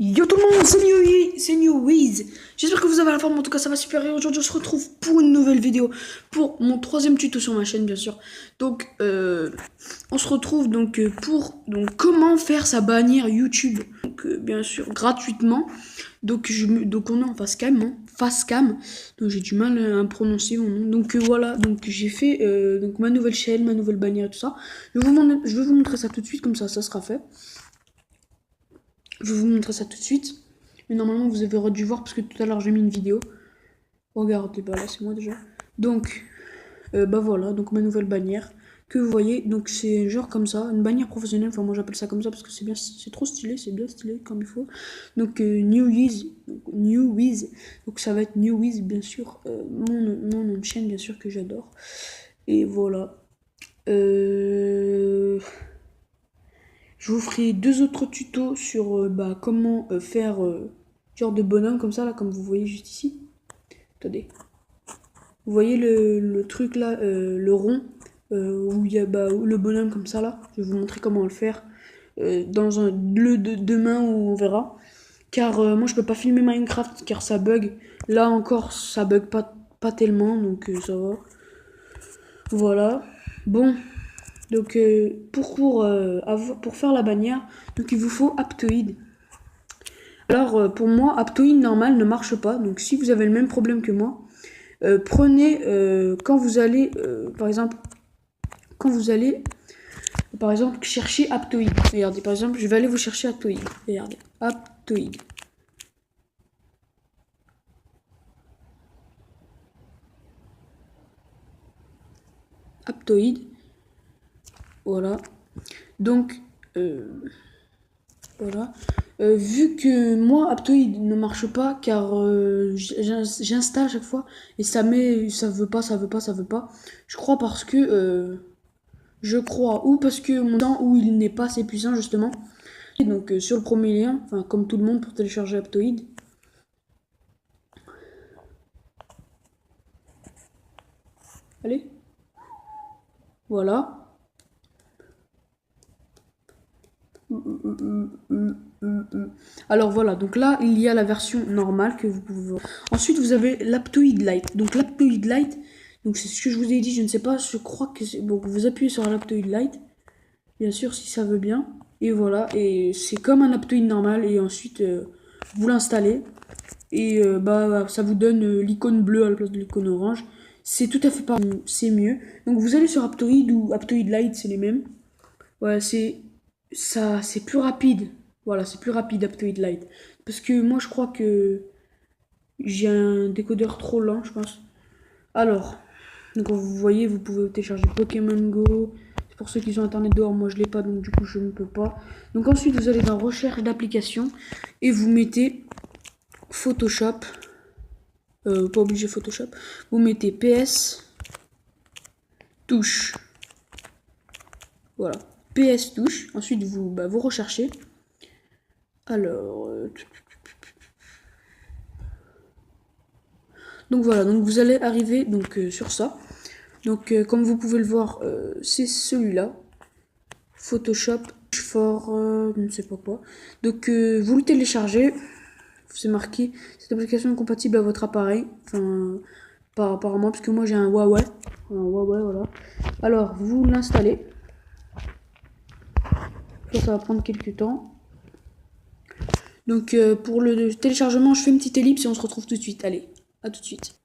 Yo tout le monde, c'est New Wiz. J'espère que vous avez la forme, en tout cas ça va super et aujourd'hui on se retrouve pour une nouvelle vidéo, pour mon troisième tuto sur ma chaîne bien sûr. Donc on se retrouve donc pour comment faire sa bannière YouTube, donc bien sûr gratuitement. Donc on est en face cam, donc j'ai du mal à prononcer mon nom. Donc voilà, donc j'ai fait donc ma nouvelle chaîne, ma nouvelle bannière et tout ça. Je vais vous montrer ça tout de suite, comme ça sera fait. Je vais vous montrer ça tout de suite. Mais normalement, vous avez dû voir parce que tout à l'heure, j'ai mis une vidéo. Regardez, bah là, c'est moi déjà. Donc, bah voilà, donc ma nouvelle bannière que vous voyez. Donc, c'est genre comme ça, une bannière professionnelle. Enfin, moi, j'appelle ça comme ça parce que c'est bien, c'est trop stylé, c'est bien stylé comme il faut. Donc, New Wiz. Donc, ça va être New Wiz, bien sûr. Mon nom de chaîne, bien sûr, que j'adore. Et voilà. Je vous ferai deux autres tutos sur comment faire genre de bonhomme comme ça, là, comme vous voyez juste ici. Attendez. Vous voyez le truc là, le rond, où il y a le bonhomme comme ça là. Je vais vous montrer comment le faire dans un demain où on verra. Car moi je peux pas filmer Minecraft car ça bug. Là encore ça bug pas tellement donc ça va. Voilà. Bon. Donc pour faire la bannière, donc il vous faut Aptoide. Alors pour moi, Aptoide normal ne marche pas. Donc si vous avez le même problème que moi, prenez quand vous allez, par exemple, chercher Aptoide. Regardez, par exemple, je vais aller vous chercher Aptoide. Regardez, Aptoide. Aptoide. Voilà. Donc, voilà. Vu que moi, Aptoide ne marche pas, car j'installe à chaque fois et ça veut pas, ça veut pas, ça veut pas. Je crois parce que, ou parce que mon temps où il n'est pas assez puissant justement. Et donc sur le premier lien, enfin comme tout le monde pour télécharger Aptoide. Allez. Voilà. Alors voilà, donc là il y a la version normale que vous pouvez voir. Ensuite vous avez l'Aptoide Lite. Donc l'Aptoide Lite, donc c'est ce que je vous ai dit, je ne sais pas, je crois que c'est bon. Vous appuyez sur l'Aptoide Lite, bien sûr si ça veut bien. Et voilà, et c'est comme un Aptoide normal et ensuite vous l'installez et ça vous donne l'icône bleue à la place de l'icône orange. C'est tout à fait pareil, c'est mieux. Donc vous allez sur Aptoide ou Aptoide Lite, c'est les mêmes. Ouais, c'est plus rapide. Voilà, c'est plus rapide Aptoide Lite. Parce que moi, je crois que j'ai un décodeur trop lent, je pense. Alors, donc vous voyez, vous pouvez télécharger Pokémon Go. C'est pour ceux qui ont internet dehors, moi je l'ai pas, donc du coup je ne peux pas. Donc ensuite, vous allez dans recherche d'applications et vous mettez Photoshop. Pas obligé Photoshop. Vous mettez PS touche. Voilà. PS touche. Ensuite, vous recherchez. Alors, donc voilà, donc vous allez arriver donc sur ça. Donc comme vous pouvez le voir, c'est celui-là. Photoshop for je ne sais pas quoi. Donc vous le téléchargez. C'est marqué cette application est compatible à votre appareil. Enfin, pas apparemment, parce que moi j'ai un Huawei. Voilà. Alors vous l'installez. Ça va prendre quelques temps. Donc pour le téléchargement, je fais une petite ellipse et on se retrouve tout de suite. Allez, à tout de suite.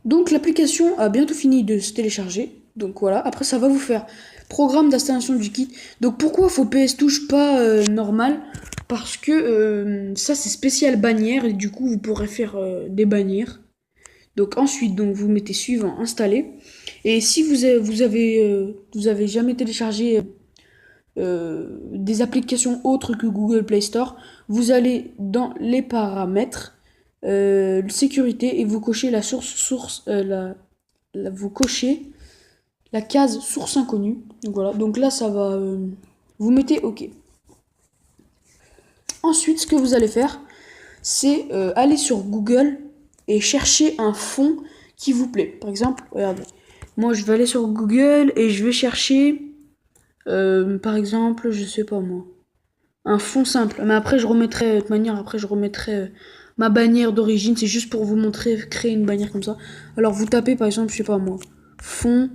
Donc l'application a bientôt fini de se télécharger. Donc voilà, après ça va vous faire programme d'installation du kit. Donc pourquoi faut PS touche pas normal? Parce que ça c'est spécial bannière et du coup vous pourrez faire des bannières. Donc ensuite donc vous mettez suivant installer. Et si vous avez jamais téléchargé des applications autres que Google Play Store, vous allez dans les paramètres, sécurité et vous cochez la vous cochez la case source inconnue. Donc voilà, donc là ça va, vous mettez OK. Ensuite, ce que vous allez faire, c'est aller sur Google et chercher un fond qui vous plaît. Par exemple, regardez, moi je vais aller sur Google et je vais chercher, par exemple, je sais pas moi, un fond simple. Mais après, je remettrai, de toute manière, après, je remettrai ma bannière d'origine. C'est juste pour vous montrer, créer une bannière comme ça. Alors, vous tapez, par exemple, je sais pas moi, fond,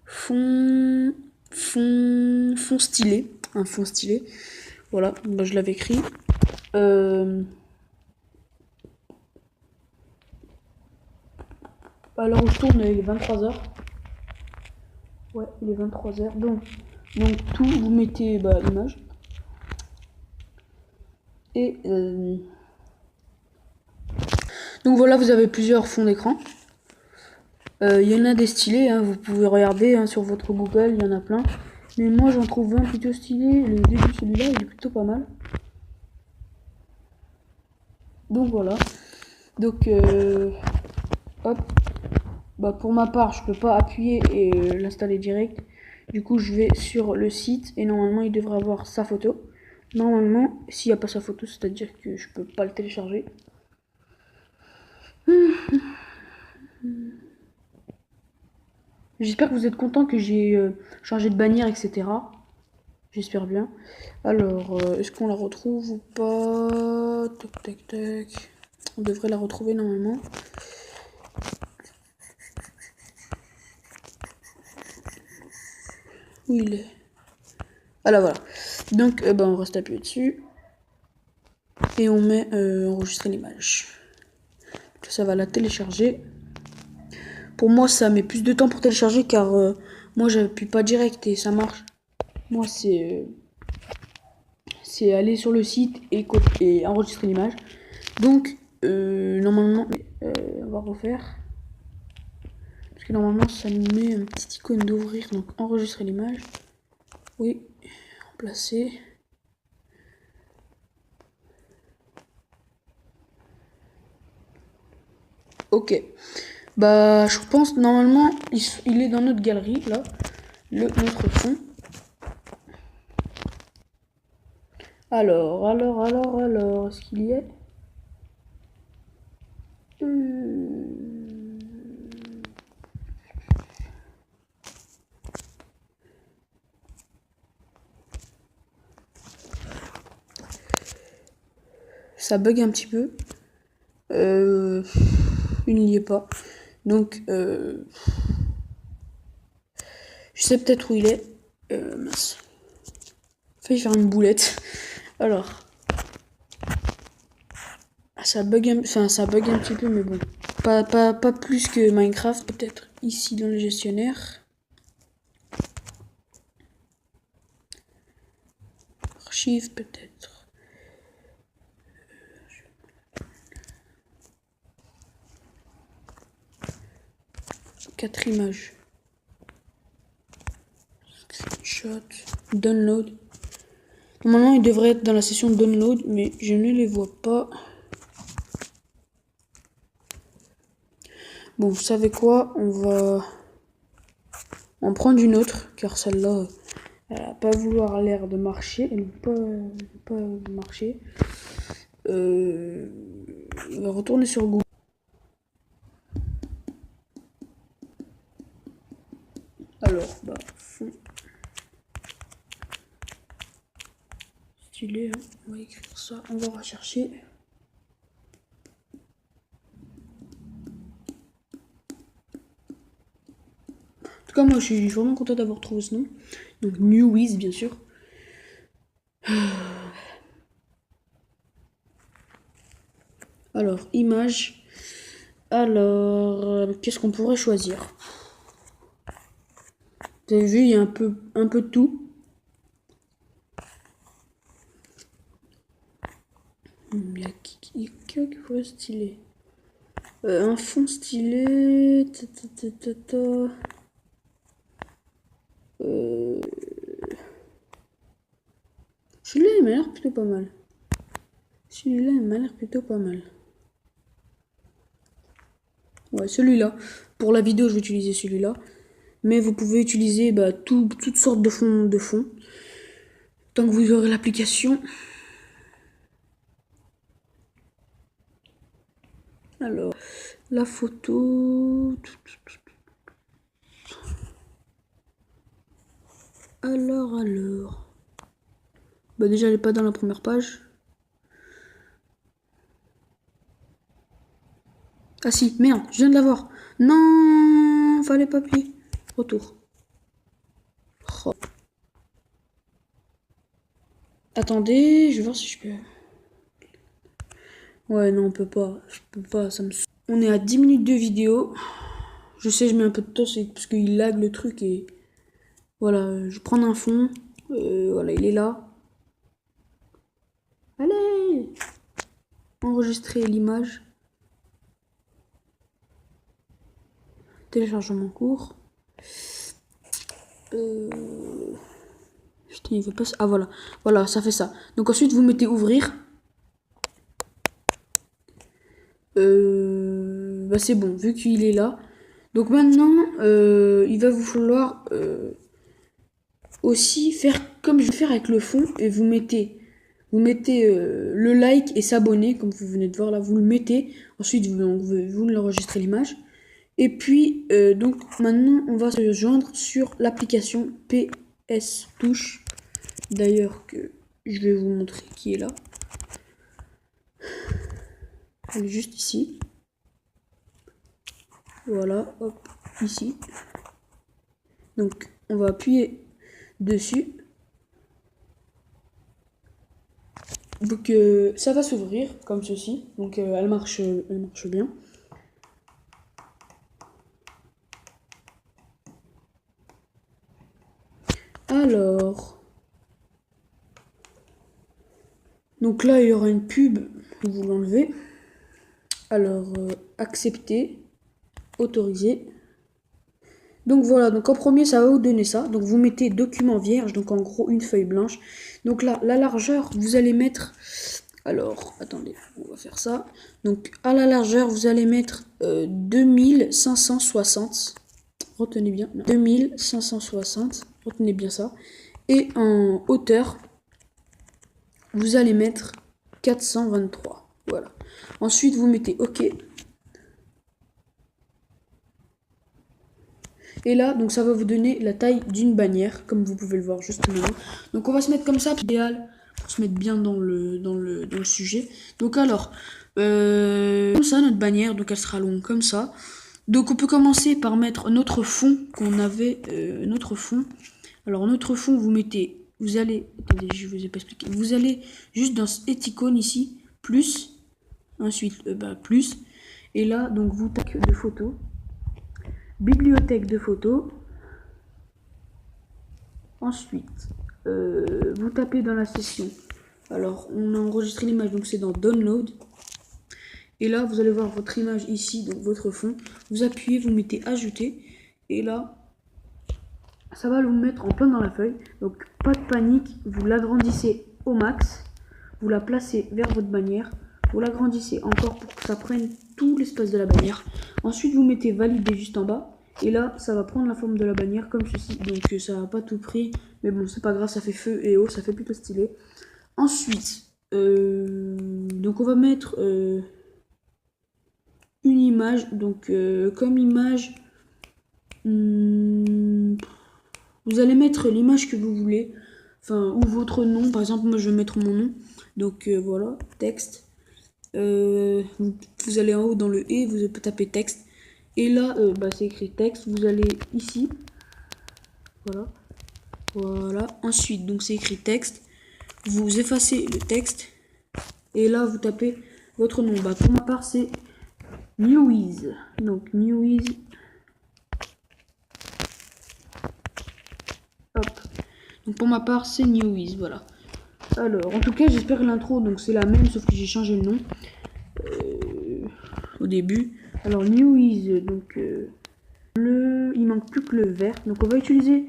fond, fond stylé. Un fond stylé. Voilà, bah, je l'avais écrit. Alors, où je tourne, il est 23h. Ouais, il est 23h. Donc tout, vous mettez l'image. Et donc voilà, vous avez plusieurs fonds d'écran. Il y en a des stylés, hein, vous pouvez regarder hein, sur votre Google, il y en a plein. Mais moi j'en trouve un plutôt stylé. Le début, celui-là, il est plutôt pas mal. Donc voilà. Donc hop. Bah pour ma part, je peux pas appuyer et l'installer direct. Du coup, je vais sur le site et normalement, il devrait avoir sa photo. Normalement, s'il n'y a pas sa photo, c'est-à-dire que je peux pas le télécharger. J'espère que vous êtes content que j'ai changé de bannière, etc. J'espère bien. Alors, est-ce qu'on la retrouve ou pas? Tac, tac, tac. On devrait la retrouver normalement. Où il est? Ah là, voilà. Donc, on reste appuyé dessus. Et on met enregistrer l'image. Ça va la télécharger. Pour moi, ça met plus de temps pour télécharger car moi, j'appuie pas direct et ça marche. Moi, c'est aller sur le site et enregistrer l'image. Donc, normalement, on va refaire. Parce que normalement, ça nous met un petit icône d'ouvrir. Donc, enregistrer l'image. Oui, remplacer. Ok. Bah, je pense, normalement, il est dans notre galerie, là. Notre fond. Alors, est-ce qu'il y est? Ça bug un petit peu. Il n'y est pas. Donc, je sais peut-être où il est. Mince. Failli faire une boulette. Alors. Ça bug un petit peu, mais bon. Pas plus que Minecraft, peut-être ici dans le gestionnaire. Archive, peut-être. 4 images. Screenshot. Download. Normalement, il devrait être dans la session download, mais je ne les vois pas. Bon, vous savez quoi? On va en prendre une autre, car celle-là, elle va pas vouloir l'air de marcher. Elle ne veut pas marcher. On va retourner sur Google. Alors, fond. Stylé, hein. On va écrire ça. On va rechercher. En tout cas, moi, je suis vraiment content d'avoir trouvé ce nom. Donc, Newiz, bien sûr. Alors, image. Alors, qu'est-ce qu'on pourrait choisir? Vous avez vu, il y a un peu de tout. Il y a qui pourrait stylé. Un fond stylé. Celui-là, il m'a l'air plutôt pas mal. Celui-là, il m'a l'air plutôt pas mal. Ouais, celui-là. Pour la vidéo, je vais utiliser celui-là. Mais vous pouvez utiliser toutes sortes de fonds. Tant que vous aurez l'application. Alors, la photo. Alors. Bah déjà, elle est pas dans la première page. Ah si, merde, je viens de la voir. Non, fallait pas appuyer. Retour. Oh. Attendez, je vais voir si je peux. Ouais, non, on peut pas. Je peux pas, ça me... On est à 10 minutes de vidéo. Je sais, je mets un peu de temps, c'est parce qu'il lag le truc et... Voilà, je vais prendre un fond. Voilà, il est là. Allez! Enregistrer l'image. Téléchargement court. Putain, il veut pas... Ah, voilà. Voilà, ça fait ça. Donc ensuite, vous mettez ouvrir. Bah c'est bon, vu qu'il est là. Donc maintenant, il va vous falloir aussi faire comme je vais faire avec le fond. Et vous mettez le like et s'abonner, comme vous venez de voir là. Vous le mettez. Ensuite, vous l'enregistrez l'image. Et puis, donc maintenant, on va se joindre sur l'application PS Touch. D'ailleurs, que je vais vous montrer qui est là. Elle est juste ici. Voilà, hop, ici. Donc, on va appuyer dessus. Donc, ça va s'ouvrir comme ceci. Donc, elle marche bien. Alors, donc là, il y aura une pub. Vous l'enlevez. Alors, accepter, autoriser. Donc voilà, donc en premier, ça va vous donner ça. Donc vous mettez document vierge, donc en gros une feuille blanche. Donc là, la largeur, vous allez mettre... Alors, attendez, on va faire ça. Donc à la largeur, vous allez mettre 2560. Retenez bien, 2560. Retenez bien ça. Et en hauteur, vous allez mettre 423. Voilà. Ensuite, vous mettez OK. Et là, donc ça va vous donner la taille d'une bannière, comme vous pouvez le voir juste maintenant. Donc on va se mettre comme ça, idéal, pour se mettre bien dans le sujet. Donc alors, comme ça, notre bannière, donc elle sera longue comme ça. Donc on peut commencer par mettre notre fond qu'on avait, notre fond. Alors notre fond, vous allez, attendez, je vous ai pas expliqué. Vous allez juste dans cette icône ici, plus, ensuite plus. Et là, donc vous tapez de photos. Bibliothèque de photos. Ensuite, vous tapez dans la session. Alors, on a enregistré l'image, donc c'est dans Download. Et là, vous allez voir votre image ici, donc votre fond. Vous appuyez, vous mettez Ajouter. Et là, ça va vous mettre en plein dans la feuille. Donc, pas de panique. Vous l'agrandissez au max. Vous la placez vers votre bannière. Vous l'agrandissez encore pour que ça prenne tout l'espace de la bannière. Ensuite, vous mettez valider juste en bas. Et là, ça va prendre la forme de la bannière comme ceci. Donc, ça n'a pas tout pris. Mais bon, c'est pas grave, ça fait feu et eau. Ça fait plutôt stylé. Ensuite, donc on va mettre une image. Donc, comme image, vous allez mettre l'image que vous voulez. Enfin, ou votre nom. Par exemple, moi, je vais mettre mon nom. Donc, voilà, texte. Vous allez en haut dans le « et », vous tapez « texte ». Et là, c'est écrit « texte ». Vous allez ici. Voilà. Voilà. Ensuite, donc c'est écrit « texte ». Vous effacez le texte. Et là, vous tapez votre nom. Pour ma part, c'est Newiz. Donc, Newiz. Hop. Donc, pour ma part, c'est Newiz. Voilà. Alors, en tout cas, j'espère que l'intro, donc c'est la même, sauf que j'ai changé le nom. Au début. Alors, Newiz, donc, il manque plus que le vert. Donc, on va utiliser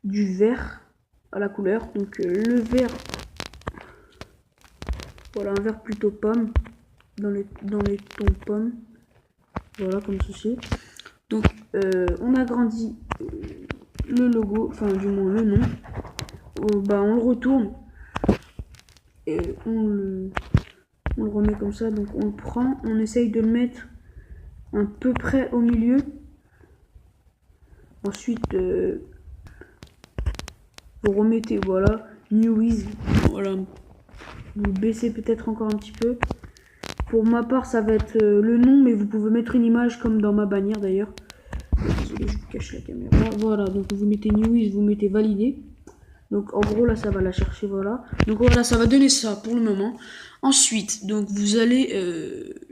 du vert à la couleur. Donc, le vert, voilà, un vert plutôt pomme, dans les tons pommes. Voilà, comme ceci. Donc, on agrandit le logo, enfin, du moins le nom. On le retourne. Et on le remet comme ça. Donc, on le prend. On essaye de le mettre à peu près au milieu. Ensuite, vous remettez, voilà, New Is, voilà, vous baissez peut-être encore un petit peu. Pour ma part, ça va être le nom, mais vous pouvez mettre une image comme dans ma bannière d'ailleurs. Désolé, je vous cache la caméra. Voilà, donc vous mettez New Is, vous mettez valider. Donc en gros là ça va la chercher, voilà. Donc voilà, ça va donner ça pour le moment. Ensuite, donc vous allez,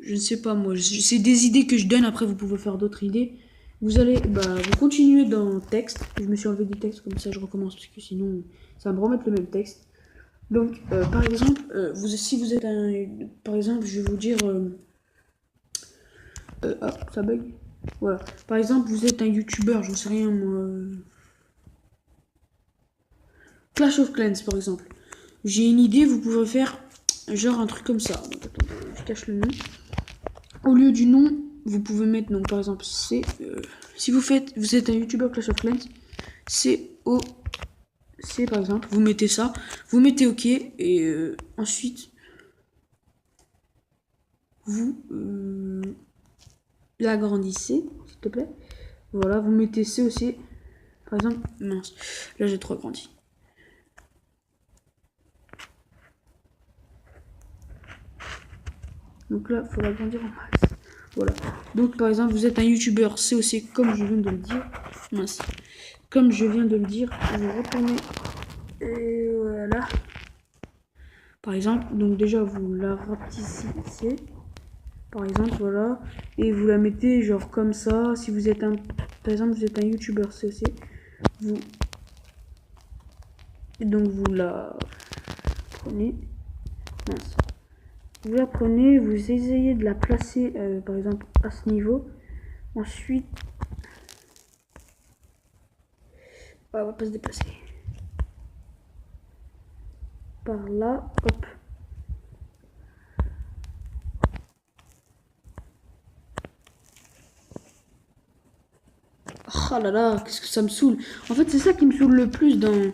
je ne sais pas moi, c'est des idées que je donne, après vous pouvez faire d'autres idées. Vous allez, vous continuez dans texte. Je me suis enlevé du texte, comme ça je recommence, parce que sinon ça va me remettre le même texte. Donc par exemple, si vous êtes un, par exemple je vais vous dire, ça bug. Voilà, par exemple vous êtes un youtubeur, j'en sais rien moi. Clash of Clans par exemple. J'ai une idée, vous pouvez faire genre un truc comme ça. Donc, attendez, je cache le nom. Au lieu du nom, vous pouvez mettre, donc par exemple, c'est si vous êtes un youtubeur Clash of Clans, C par exemple, vous mettez ça, vous mettez OK et ensuite vous l'agrandissez, s'il te plaît. Voilà, vous mettez C aussi. Par exemple, mince, là j'ai trop agrandi. Donc là, il faut l'agrandir en max. Voilà. Donc par exemple, vous êtes un youtubeur COC comme je viens de le dire. Mince. Comme je viens de le dire, je vais retourner. Et voilà. Par exemple, donc déjà vous la rapetissez. Par exemple, voilà. Et vous la mettez genre comme ça. Si vous êtes un. Par exemple, vous êtes un youtubeur COC. Vous. Et donc vous la prenez. Mince. Vous la prenez, vous essayez de la placer par exemple à ce niveau. Ensuite, on va pas se déplacer. Par là, hop. Oh là là, qu'est-ce que ça me saoule. En fait, c'est ça qui me saoule le plus dans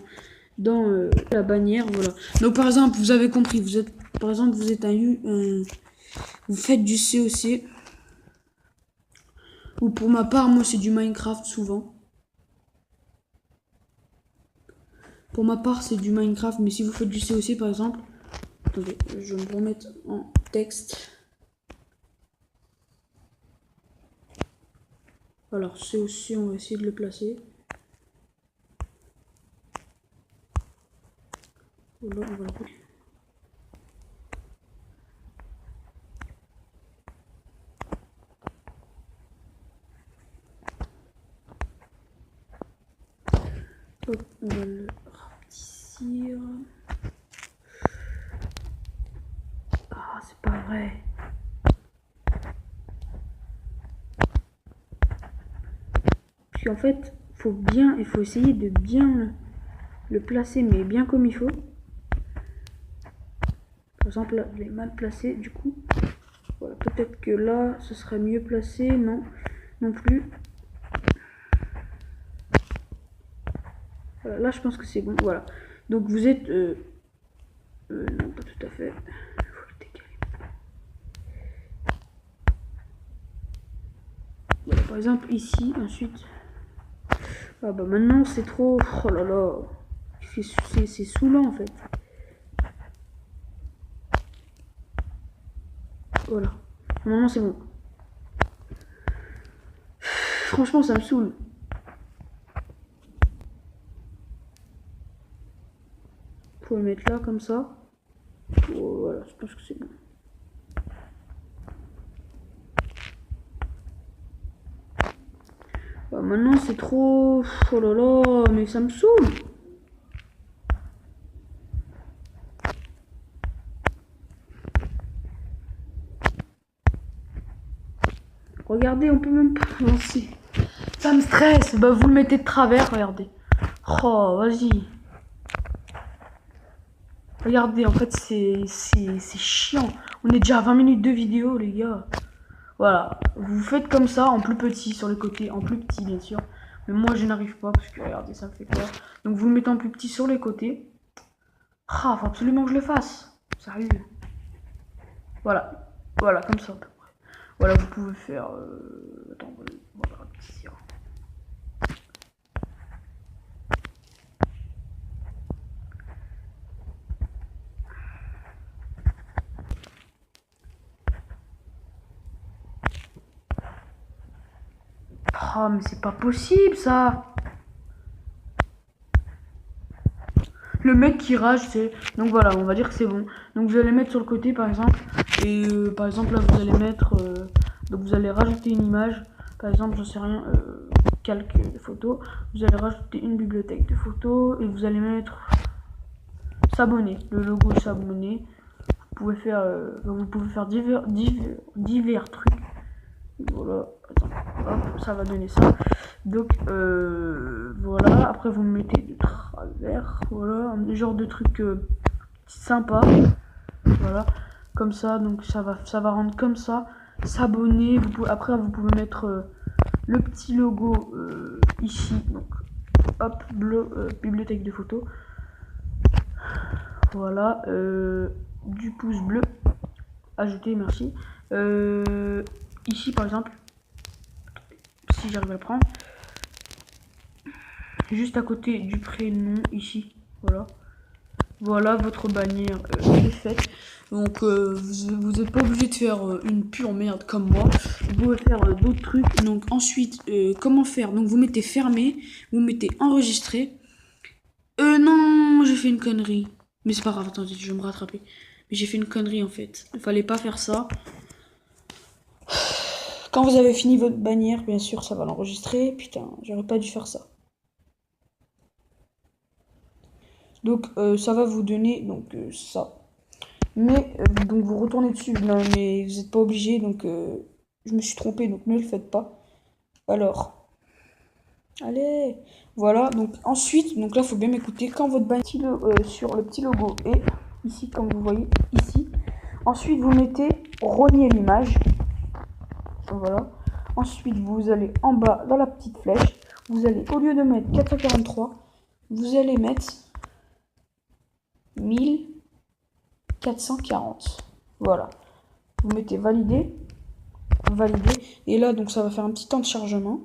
la bannière, voilà. Donc par exemple, vous avez compris, vous êtes vous faites du COC. Ou pour ma part, moi c'est du Minecraft souvent. Pour ma part, c'est du Minecraft, mais si vous faites du COC par exemple, attendez, je vais me remettre en texte. Alors COC, on va essayer de le placer. Voilà, on va le... Hop, on va le rapetissir. Ah, c'est pas vrai. Parce qu'en fait, il faut essayer de bien le placer, mais bien comme il faut. Par exemple, là, je l'ai mal placé, du coup. Voilà, peut-être que là, ce serait mieux placé. Non, non plus. Voilà, là, je pense que c'est bon. Voilà. Donc, vous êtes... non, pas tout à fait. Faut le décaler. Voilà, par exemple, ici, ensuite... Ah bah maintenant, c'est trop... Oh là là. C'est saoulant, en fait. Voilà. Normalement, c'est bon. Franchement, ça me saoule. Faut le mettre là, comme ça. Oh, voilà, je pense que c'est bon. Bah, maintenant, c'est trop... Oh là là, mais ça me saoule. Regardez, on peut même pas lancer. Ça me stresse. Bah, vous le mettez de travers, regardez. Oh, vas-y. Regardez, en fait, c'est chiant. On est déjà à 20 minutes de vidéo, les gars. Voilà. Vous faites comme ça, en plus petit sur les côtés. En plus petit, bien sûr. Mais moi, je n'arrive pas, parce que, regardez, ça me fait peur. Donc, vous le mettez en plus petit sur les côtés. Ah, faut absolument que je le fasse. Sérieux. Voilà. Voilà, comme ça. Voilà, vous pouvez faire... Attends, on va rapetisser. Oh, mais c'est pas possible ça. Le mec qui rage, c'est... Donc voilà, on va dire que c'est bon. Donc vous allez mettre sur le côté par exemple. Et par exemple là vous allez mettre... donc vous allez rajouter une image. Par exemple, j'en sais rien, calque de photos. Vous allez rajouter une bibliothèque de photos. Et vous allez mettre... s'abonner. Le logo s'abonner. Vous pouvez faire divers trucs. Voilà, attends, hop, ça va donner ça. Donc voilà, après vous mettez de travers, voilà, un genre de truc sympa. Voilà, comme ça, donc ça va rendre comme ça. S'abonner, après vous pouvez mettre le petit logo ici, donc hop, bleu, bibliothèque de photos. Voilà, du pouce bleu, ajouter, merci. Ici par exemple, si j'arrive à le prendre, juste à côté du prénom, ici, voilà votre bannière est faite. Donc vous n'êtes pas obligé de faire une pure merde comme moi, vous pouvez faire d'autres trucs. Donc ensuite, comment faire? Donc vous mettez fermé, vous mettez enregistré. Non, j'ai fait une connerie, mais c'est pas grave, attendez, je vais me rattraper. Mais j'ai fait une connerie en fait, il fallait pas faire ça. Quand vous avez fini votre bannière, bien sûr, ça va l'enregistrer. Putain, j'aurais pas dû faire ça. Donc, ça va vous donner donc ça. Mais, donc vous retournez dessus. Non, mais vous n'êtes pas obligé. Donc, je me suis trompé. Donc, ne le faites pas. Alors, allez. Voilà. Donc, ensuite, donc là, il faut bien m'écouter. Quand votre bannière sur le petit logo est ici, comme vous voyez, ici. Ensuite, vous mettez rogner l'image. Voilà. Ensuite, vous allez en bas dans la petite flèche. Vous allez, au lieu de mettre 443, vous allez mettre 1440. Voilà. Vous mettez valider. Valider. Et là, donc, ça va faire un petit temps de chargement.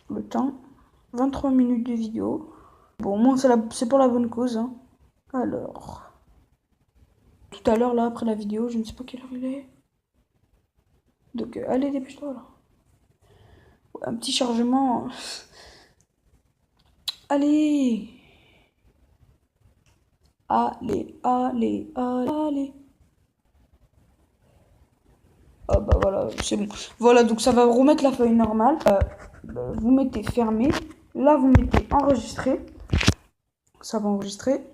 Le temps. 23 minutes de vidéo. Bon, moi, c'est pour la bonne cause. Hein. Alors. Tout à l'heure, là, après la vidéo, je ne sais pas quelle heure il est. Donc, allez, dépêche-toi, là. Ouais, un petit chargement. Allez. Allez. Ah bah voilà, c'est bon. Voilà, donc ça va remettre la feuille normale. Vous mettez fermé. Là, vous mettez enregistrer. Ça va enregistrer.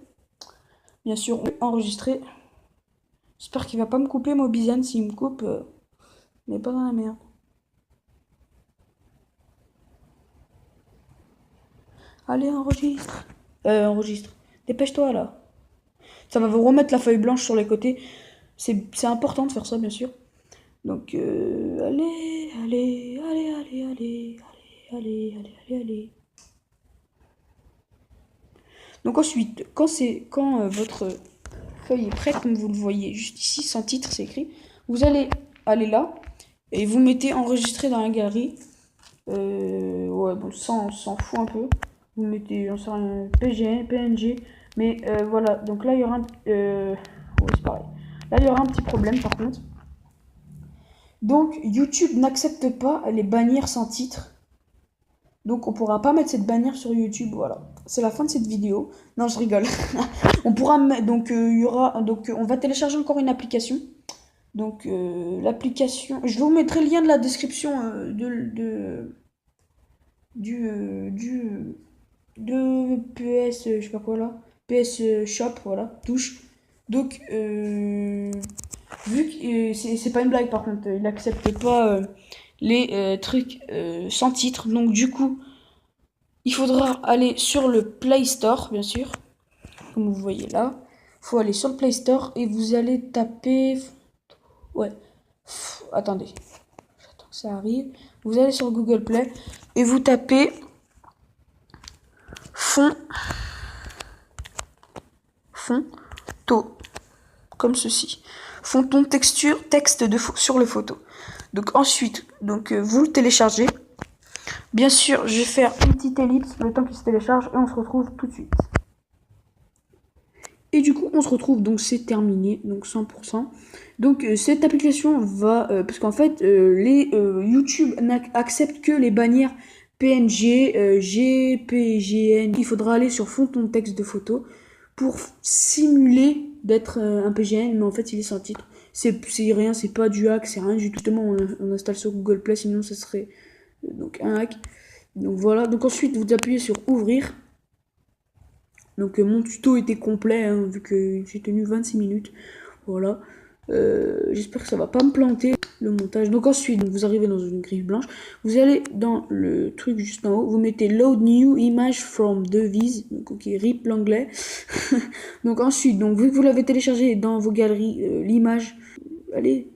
Bien sûr, enregistrer. J'espère qu'il va pas me couper, Mobizen. S'il me coupe, on n'est pas dans la merde. Allez, enregistre. Enregistre. Dépêche-toi, là. Ça va vous remettre la feuille blanche sur les côtés. C'est important de faire ça, bien sûr. Donc, allez. Donc ensuite, quand votre feuille est prête, comme vous le voyez juste ici, sans titre, c'est écrit, vous allez aller là et vous mettez enregistrer dans la galerie. Ouais, bon, ça on s'en fout un peu. Vous mettez, j'en sais rien, PNG, mais voilà. Donc là, il y aura ouais, c'est pareil. Là, il y aura un petit problème par contre. Donc, YouTube n'accepte pas les bannières sans titre. Donc, on pourra pas mettre cette bannière sur YouTube. Voilà. C'est la fin de cette vidéo. Non, je rigole. On pourra mettre. Donc, il y aura. Donc, on va télécharger encore une application. Donc, l'application. Je vous mettrai le lien de la description de PS. Je sais pas quoi là. PS Shop. Voilà. Touche. Donc, vu que c'est pas une blague par contre, il n'accepte pas les trucs sans titre. Donc du coup, il faudra aller sur le Play Store, bien sûr. Comme vous voyez là. Il faut aller sur le Play Store et vous allez taper... Ouais. Attendez. J'attends que ça arrive. Vous allez sur Google Play et vous tapez Fonto. Comme ceci. Fond-ton texture, texte sur le photo. Donc ensuite, vous le téléchargez. Bien sûr, je vais faire une petite ellipse le temps qu'il se télécharge et on se retrouve tout de suite. Et du coup, on se retrouve, donc c'est terminé, donc 100%. Donc cette application va, parce qu'en fait, les YouTube acceptent que les bannières PNG, GPGN. Il faudra aller sur fond ton texte de photo pour simuler d'être un PGN, mais en fait il est sans titre. C'est rien, c'est pas du hack, c'est rien du tout. Justement, on installe sur Google Play, sinon ça serait donc un hack. Donc voilà, donc ensuite vous appuyez sur ouvrir. Donc mon tuto était complet, hein, vu que j'ai tenu 26 minutes. Voilà. J'espère que ça va pas me planter le montage. Donc ensuite, vous arrivez dans une grille blanche. Vous allez dans le truc juste en haut. Vous mettez Load New Image from Device. Donc ok, rip l'anglais. Donc ensuite, donc vu que vous l'avez téléchargé dans vos galeries, l'image, allez,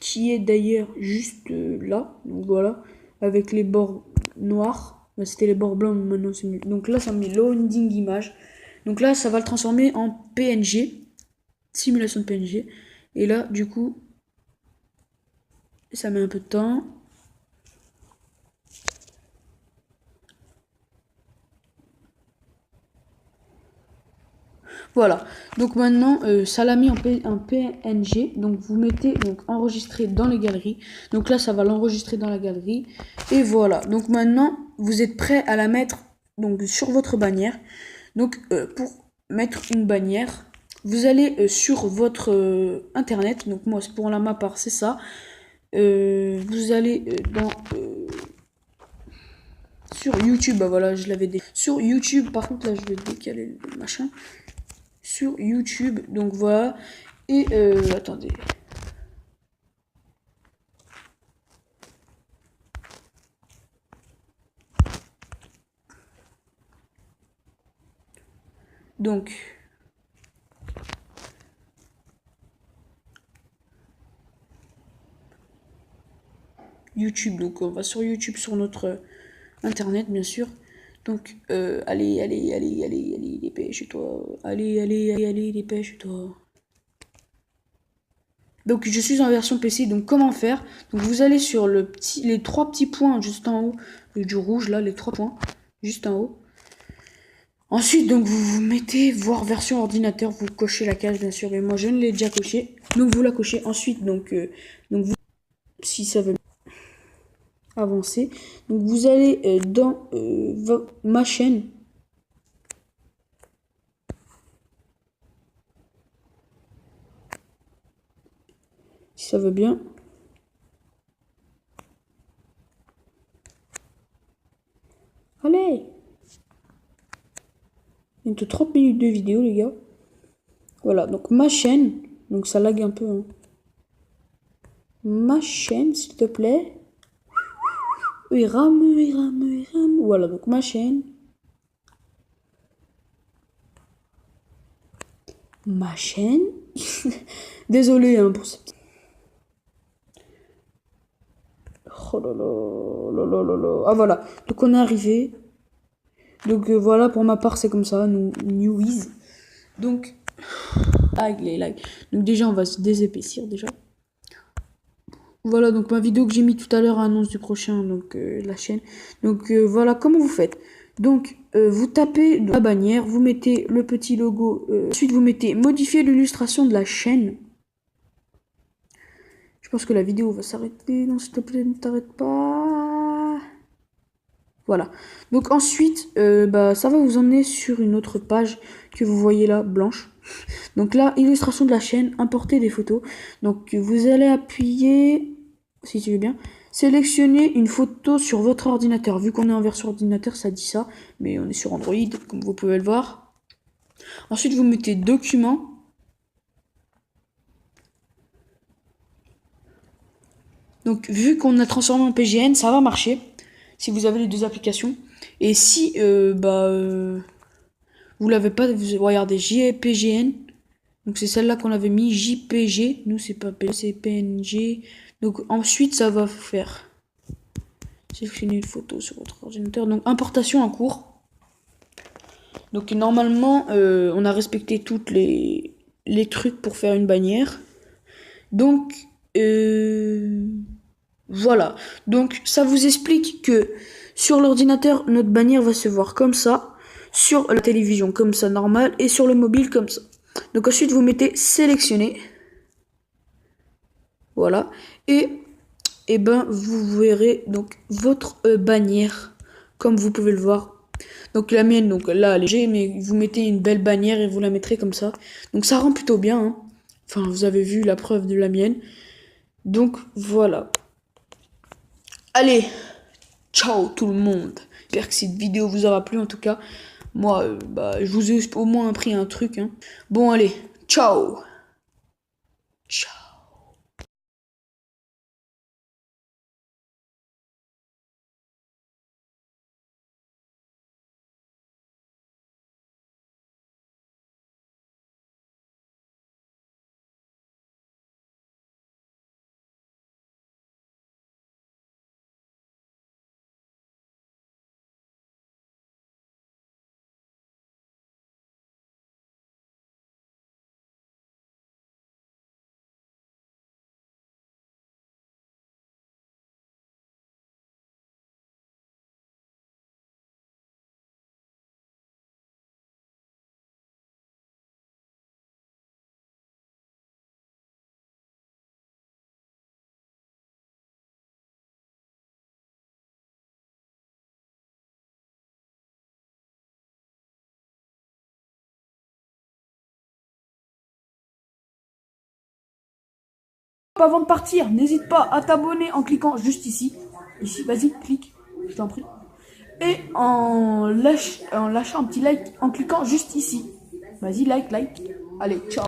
qui est d'ailleurs juste là. Donc voilà, avec les bords noirs. C'était les bords blancs, maintenant c'est mieux. Donc là, ça met loading image. Donc là, ça va le transformer en PNG, simulation de PNG. Et là, du coup, ça met un peu de temps. Voilà. Donc maintenant, ça l'a mis en PNG. Donc vous mettez donc enregistrer dans les galeries. Donc là, ça va l'enregistrer dans la galerie. Et voilà. Donc maintenant, vous êtes prêt à la mettre donc sur votre bannière. Donc pour mettre une bannière, vous allez sur votre internet. Donc moi, pour ma part, c'est ça. Vous allez dans sur YouTube. Bah voilà, je l'avais dit. Sur YouTube, par contre, là, je vais décaler le machin. Sur YouTube, donc voilà. Et attendez. Donc YouTube, donc on va sur YouTube, sur notre internet bien sûr. Donc allez, dépêche-toi. Allez, dépêche-toi. Donc je suis en version PC, donc comment faire? Donc vous allez sur les trois petits points juste en haut, du rouge là, les trois points, juste en haut. Ensuite, donc vous mettez voir version ordinateur, vous cochez la case bien sûr, mais moi je ne l'ai déjà coché. Donc vous la cochez. Ensuite, donc vous, si ça veut avancer, donc vous allez dans ma chaîne. Si ça veut bien. Allez! Bientôt 30 minutes de vidéo, les gars. Voilà, donc ma chaîne. Donc ça lag un peu. Hein. Ma chaîne, s'il te plaît. Il rame. Voilà, donc ma chaîne. Ma chaîne. Désolé hein, pour cette... Oh là là. Ah voilà, donc on est arrivé. Donc voilà, pour ma part c'est comme ça, Newiz. Donc, les lags. Donc déjà on va se désépaissir déjà. Voilà, donc ma vidéo que j'ai mis tout à l'heure annonce du prochain, donc la chaîne. Donc voilà, comment vous faites? Donc vous tapez dans la bannière, vous mettez le petit logo, ensuite vous mettez modifier l'illustration de la chaîne. Je pense que la vidéo va s'arrêter, non s'il te plaît ne t'arrête pas. Voilà, donc ensuite ça va vous emmener sur une autre page que vous voyez là, blanche. Donc là, illustration de la chaîne, importer des photos. Donc vous allez appuyer, si tu veux bien, sélectionner une photo sur votre ordinateur. Vu qu'on est en version ordinateur, ça dit ça, mais on est sur Android, comme vous pouvez le voir. Ensuite, vous mettez document. Donc vu qu'on a transformé en PGN, ça va marcher si vous avez les deux applications. Et si vous l'avez pas, vous regardez JPGN. Donc c'est celle-là qu'on avait mis, JPG. Nous c'est pas PG, c'est PNG. Donc ensuite ça va faire sélectionner une photo sur votre ordinateur. Donc importation en cours. Donc normalement on a respecté toutes les trucs pour faire une bannière. Donc voilà. Donc ça vous explique que sur l'ordinateur notre bannière va se voir comme ça. sur la télévision comme ça, normal, et sur le mobile comme ça. Donc ensuite, vous mettez sélectionner. Voilà. Et ben, vous verrez donc votre bannière, comme vous pouvez le voir. Donc la mienne, donc là, elle est G, mais vous mettez une belle bannière et vous la mettrez comme ça. Donc ça rend plutôt bien, hein. Enfin, vous avez vu la preuve de la mienne. Donc voilà. Allez, ciao tout le monde. J'espère que cette vidéo vous aura plu en tout cas. Moi, je vous ai au moins appris un truc, hein. Bon, allez, ciao. Ciao. Avant de partir, n'hésite pas à t'abonner en cliquant juste ici. Ici, vas-y, clique, je t'en prie. Et en lâchant un petit like en cliquant juste ici. Vas-y, like. Allez, ciao.